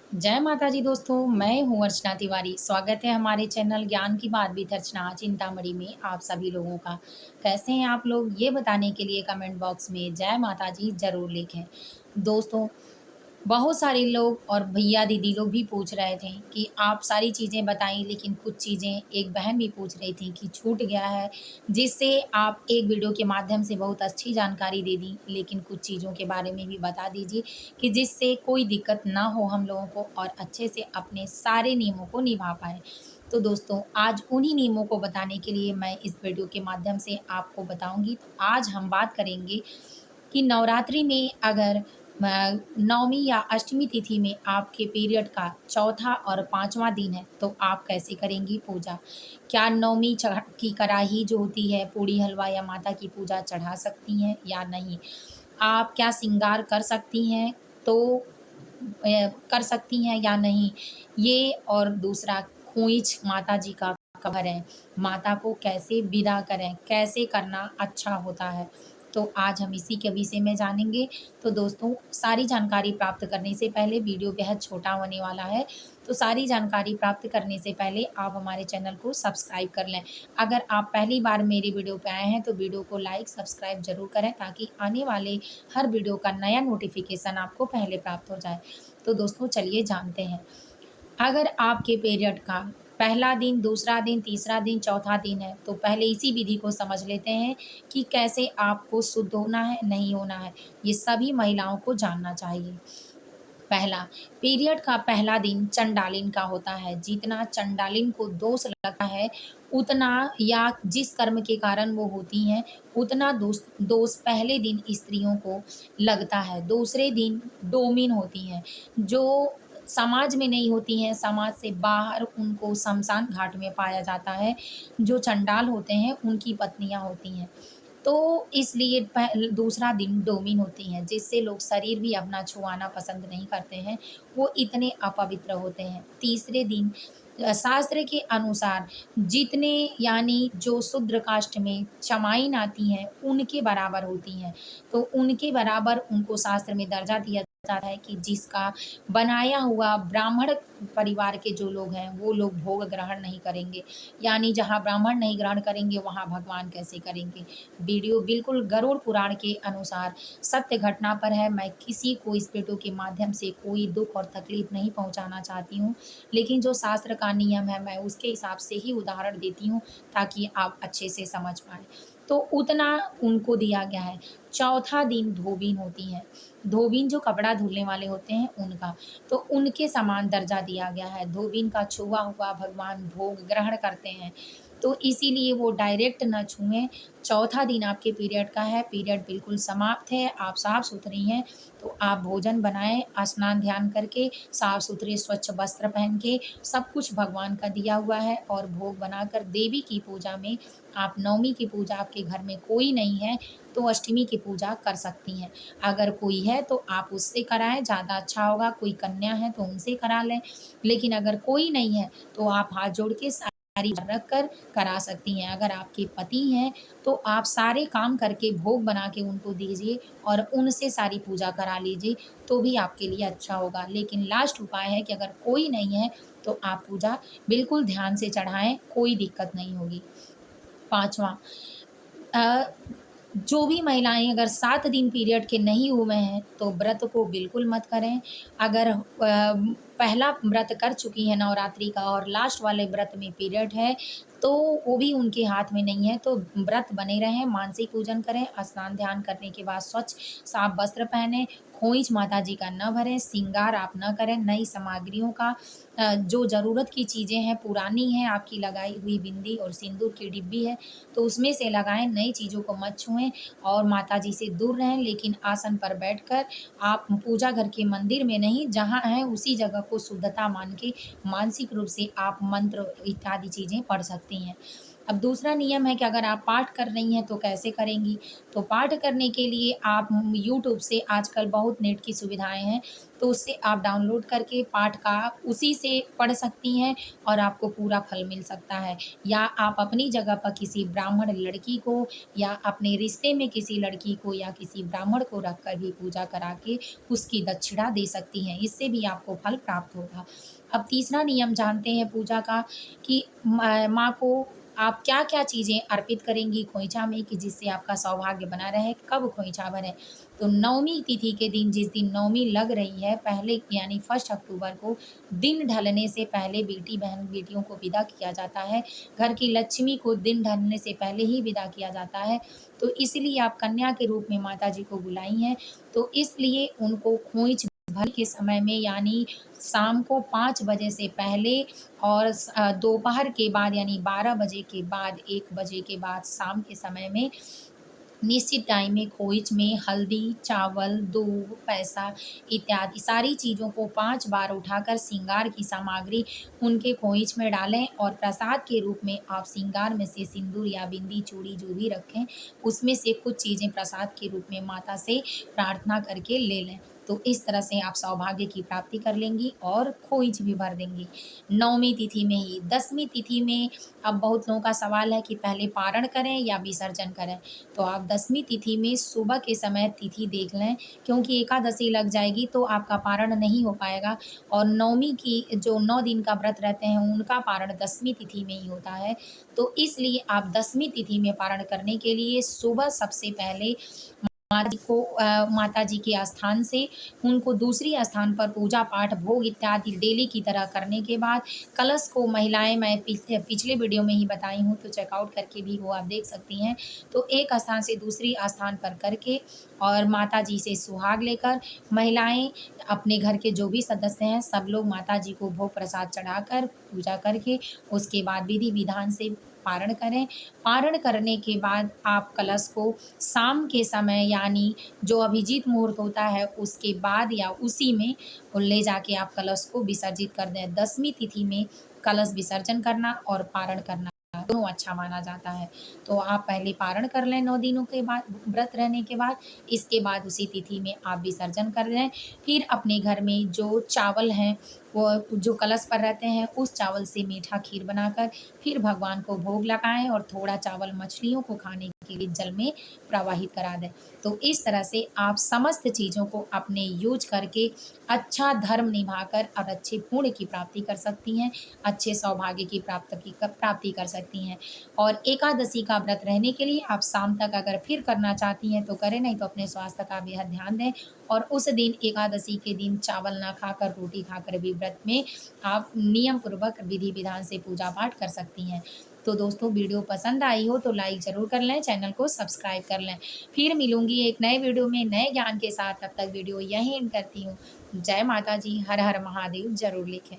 जय माता जी दोस्तों, मैं हूँ अर्चना तिवारी। स्वागत है हमारे चैनल ज्ञान की बात विद अर्चना चिंतामणि में आप सभी लोगों का। कैसे हैं आप लोग? ये बताने के लिए कमेंट बॉक्स में जय माता जी ज़रूर लिखें। दोस्तों, बहुत सारे लोग और भैया दीदी लोग भी पूछ रहे थे कि आप सारी चीज़ें बताई, लेकिन कुछ चीज़ें एक बहन भी पूछ रही थी कि छूट गया है, जिससे आप एक वीडियो के माध्यम से बहुत अच्छी जानकारी दे दी, लेकिन कुछ चीज़ों के बारे में भी बता दीजिए कि जिससे कोई दिक्कत ना हो हम लोगों को और अच्छे से अपने सारे नियमों को निभा पाएँ। तो दोस्तों, आज उन्हीं नियमों को बताने के लिए मैं इस वीडियो के माध्यम से आपको बताऊँगी। तो आज हम बात करेंगे कि नवरात्रि में अगर नवमी या अष्टमी तिथि में आपके पीरियड का चौथा और पाँचवाँ दिन है, तो आप कैसे करेंगी पूजा? क्या नवमी की कड़ाही जो होती है, पूड़ी हलवा या माता की पूजा चढ़ा सकती हैं या नहीं? आप क्या श्रृंगार कर सकती हैं, तो कर सकती हैं या नहीं? ये और दूसरा, खोइच माता जी का कब भरें? माता को कैसे विदा करें? कैसे करना अच्छा होता है? तो आज हम इसी के विषय में जानेंगे। तो दोस्तों, सारी जानकारी प्राप्त करने से पहले वीडियो बेहद छोटा होने वाला है, तो सारी जानकारी प्राप्त करने से पहले आप हमारे चैनल को सब्सक्राइब कर लें। अगर आप पहली बार मेरी वीडियो पे आए हैं, तो वीडियो को लाइक, सब्सक्राइब ज़रूर करें ताकि आने वाले हर वीडियो का नया नोटिफ़िकेशन आपको पहले प्राप्त हो जाए। तो दोस्तों, चलिए जानते हैं। अगर आपके पीरियड का पहला दिन, दूसरा दिन, तीसरा दिन, चौथा दिन है, तो पहले इसी विधि को समझ लेते हैं कि कैसे आपको शुद्ध होना है, नहीं होना है। ये सभी महिलाओं को जानना चाहिए। पहला, पीरियड का पहला दिन चंडालिन का होता है। जितना चंडालिन को दोष लगता है, उतना या जिस कर्म के कारण वो होती हैं, उतना दोष दोष पहले दिन स्त्रियों को लगता है। दूसरे दिन डोमिन होती हैं, जो समाज में नहीं होती हैं, समाज से बाहर उनको शमशान घाट में पाया जाता है। जो चंडाल होते हैं, उनकी पत्नियाँ होती हैं। तो इसलिए दूसरा दिन डोमिन होती हैं, जिससे लोग शरीर भी अपना छुआना पसंद नहीं करते हैं, वो इतने अपवित्र होते हैं। तीसरे दिन शास्त्र के अनुसार जितने यानी जो शूद्र कास्ट में चमाइन आती हैं, उनके बराबर होती हैं। तो उनके बराबर उनको शास्त्र में दर्जा दिया जाता है कि जिसका बनाया हुआ ब्राह्मण परिवार के जो लोग हैं, वो लोग भोग ग्रहण नहीं करेंगे। यानी जहाँ ब्राह्मण नहीं ग्रहण करेंगे, वहाँ भगवान कैसे करेंगे? वीडियो बिल्कुल गरुड़ पुराण के अनुसार सत्य घटना पर है। मैं किसी को इस वीडियो के माध्यम से कोई दुख और तकलीफ नहीं पहुंचाना चाहती हूँ, लेकिन जो शास्त्र का नियम है मैं उसके हिसाब से ही उदाहरण देती हूँ ताकि आप अच्छे से समझ पाएँ। तो उतना उनको दिया गया है। चौथा दिन धोबिन होती हैं। धोबिन जो कपड़ा धुलने वाले होते हैं उनका, तो उनके समान दर्जा दिया गया है। धोबिन का छुआ हुआ भगवान भोग ग्रहण करते हैं, तो इसीलिए वो डायरेक्ट ना छुएँ। चौथा दिन आपके पीरियड का है, पीरियड बिल्कुल समाप्त है, आप साफ-सुथरी हैं, तो आप भोजन बनाएँ, स्नान ध्यान करके, साफ-सुथरे स्वच्छ वस्त्र पहन के, सब कुछ भगवान का दिया हुआ है और भोग बनाकर देवी की पूजा में आप नवमी की पूजा आपके घर में कोई नहीं है, तो अष्टमी की पूजा कर सकती हैं। अगर कोई है तो आप उससे कराएँ, ज़्यादा अच्छा होगा, कोई कन्या है तो उनसे करा लें, लेकिन अगर कोई नहीं है, तो आप हाथ जोड़ के सारी रख कर करा सकती हैं। अगर आपके पति हैं, तो आप सारे काम करके भोग बना के उनको दीजिए और उनसे सारी पूजा करा लीजिए, तो भी आपके लिए अच्छा होगा। लेकिन लास्ट उपाय है कि अगर कोई नहीं है, तो आप पूजा बिल्कुल ध्यान से चढ़ाएँ, कोई दिक्कत नहीं होगी। 5वाँ, अ, जो भी महिलाएँ अगर 7 दिन पीरियड के नहीं हुए हैं, तो व्रत को बिल्कुल मत करें। अगर पहला व्रत कर चुकी हैं नवरात्रि का और लास्ट वाले व्रत में पीरियड है, तो वो भी उनके हाथ में नहीं है, तो व्रत बने रहें, मानसिक पूजन करें, स्नान ध्यान करने के बाद स्वच्छ साफ वस्त्र पहनें, खोइच माता जी का न भरें, श्रृंगार आप न करें, नई सामग्रियों का जो ज़रूरत की चीज़ें हैं, पुरानी हैं, आपकी लगाई हुई बिंदी और सिंदूर की डिब्बी है, तो उसमें से लगाएँ, नई चीज़ों को मत छुएँ और माताजी से दूर रहें। लेकिन आसन पर बैठकर आप पूजा घर के मंदिर में नहीं, जहाँ हैं उसी जगह को शुद्धता मान के मानसिक रूप से आप मंत्र इत्यादि चीज़ें पढ़ सकती हैं। अब दूसरा नियम है कि अगर आप पाठ कर रही हैं तो कैसे करेंगी? तो पाठ करने के लिए आप यूट्यूब से आजकल बहुत नेट की सुविधाएँ हैं, तो उससे आप डाउनलोड करके पाठ का उसी से पढ़ सकती हैं और आपको पूरा फल मिल सकता है। या आप अपनी जगह पर किसी ब्राह्मण लड़की को या अपने रिश्ते में किसी लड़की को या किसी ब्राह्मण को रख कर भी पूजा करा के उसकी दक्षिणा दे सकती हैं, इससे भी आपको फल प्राप्त होगा। अब तीसरा नियम जानते हैं पूजा का कि माँ को आप क्या-क्या चीज़ें अर्पित करेंगी खोइंचा में कि जिससे आपका सौभाग्य बना रहे, कब खोइंचा भरें? तो नवमी तिथि के दिन जिस दिन नवमी लग रही है पहले यानी 1 अक्टूबर को दिन ढलने से पहले बेटी-बहन बेटियों को विदा किया जाता है। घर की लक्ष्मी को दिन ढलने से पहले ही विदा किया जाता है। तो इसलिए आप कन्या के रूप में माताजी को बुलाई हैं, तो इसलिए उनको खोइंच भर के समय में यानी शाम को 5 बजे से पहले और दोपहर के बाद यानी 12 बजे के बाद 1 बजे के बाद शाम के समय में निश्चित टाइम में खोइच में हल्दी, चावल, दूध, पैसा इत्यादि सारी चीज़ों को 5 बार उठाकर श्रृंगार की सामग्री उनके खोइच में डालें और प्रसाद के रूप में आप श्रृंगार में से सिंदूर या बिंदी, चूड़ी जो भी रखें, उसमें से कुछ चीज़ें प्रसाद के रूप में माता से प्रार्थना करके ले लें। तो इस तरह से आप सौभाग्य की प्राप्ति कर लेंगी और खोइच भी भर देंगी। नवमी तिथि में ही 10वीं तिथि में अब बहुत लोगों का सवाल है कि पहले पारण करें या विसर्जन करें? तो आप 10वीं तिथि में सुबह के समय तिथि देख लें क्योंकि एकादशी लग जाएगी तो आपका पारण नहीं हो पाएगा और नवमी की जो 9 दिन का व्रत रहते हैं उनका पारण 10वीं तिथि में ही होता है। तो इसलिए आप 10वीं तिथि में पारण करने के लिए सुबह सबसे पहले माताजी के स्थान से उनको दूसरी स्थान पर पूजा पाठ भोग इत्यादि डेली की तरह करने के बाद कलश को महिलाएं मैं पिछले वीडियो में ही बताई हूँ तो चेकआउट करके भी वो आप देख सकती हैं। तो एक स्थान से दूसरी स्थान पर करके और माताजी से सुहाग लेकर महिलाएं अपने घर के जो भी सदस्य हैं सब लोग माताजी को भोग प्रसाद चढ़ाकर पूजा करके उसके बाद विधि विधान से पारण करें। पारण करने के बाद आप कलश को शाम के समय यानी जो अभिजीत मुहूर्त होता है उसके बाद या उसी में वो ले जाके आप कलश को विसर्जित कर दें। 10वीं तिथि में कलश विसर्जन करना और पारण करना दोनों अच्छा माना जाता है। तो आप पहले पारण कर लें 9 दिनों के बाद व्रत रहने के बाद, इसके बाद उसी तिथि में आप विसर्जन कर लें। फिर अपने घर में जो चावल हैं वो जो कलश पर रहते हैं उस चावल से मीठा खीर बनाकर फिर भगवान को भोग लगाएँ और थोड़ा चावल मछलियों को खाने के लिए जल में प्रवाहित करा दें। तो इस तरह से आप समस्त चीज़ों को अपने यूज़ करके अच्छा धर्म निभाकर और अच्छे पुण्य की प्राप्ति कर सकती हैं, अच्छे सौभाग्य की प्राप्ति कर सकती हैं। और एकादशी का व्रत रहने के लिए आप शाम तक अगर फिर करना चाहती हैं तो करें, नहीं तो अपने स्वास्थ्य का बेहद ध्यान दें और उस दिन एकादशी के दिन चावल ना खाकर रोटी खाकर भी व्रत में आप नियम पूर्वक विधि विधान से पूजा पाठ कर सकती हैं। तो दोस्तों वीडियो पसंद आई हो तो लाइक ज़रूर कर लें, चैनल को सब्सक्राइब कर लें। फिर मिलूँगी एक नए वीडियो में नए ज्ञान के साथ, तब तक वीडियो यहीं एंड करती हूँ। जय माता जी, हर हर महादेव ज़रूर लिखें।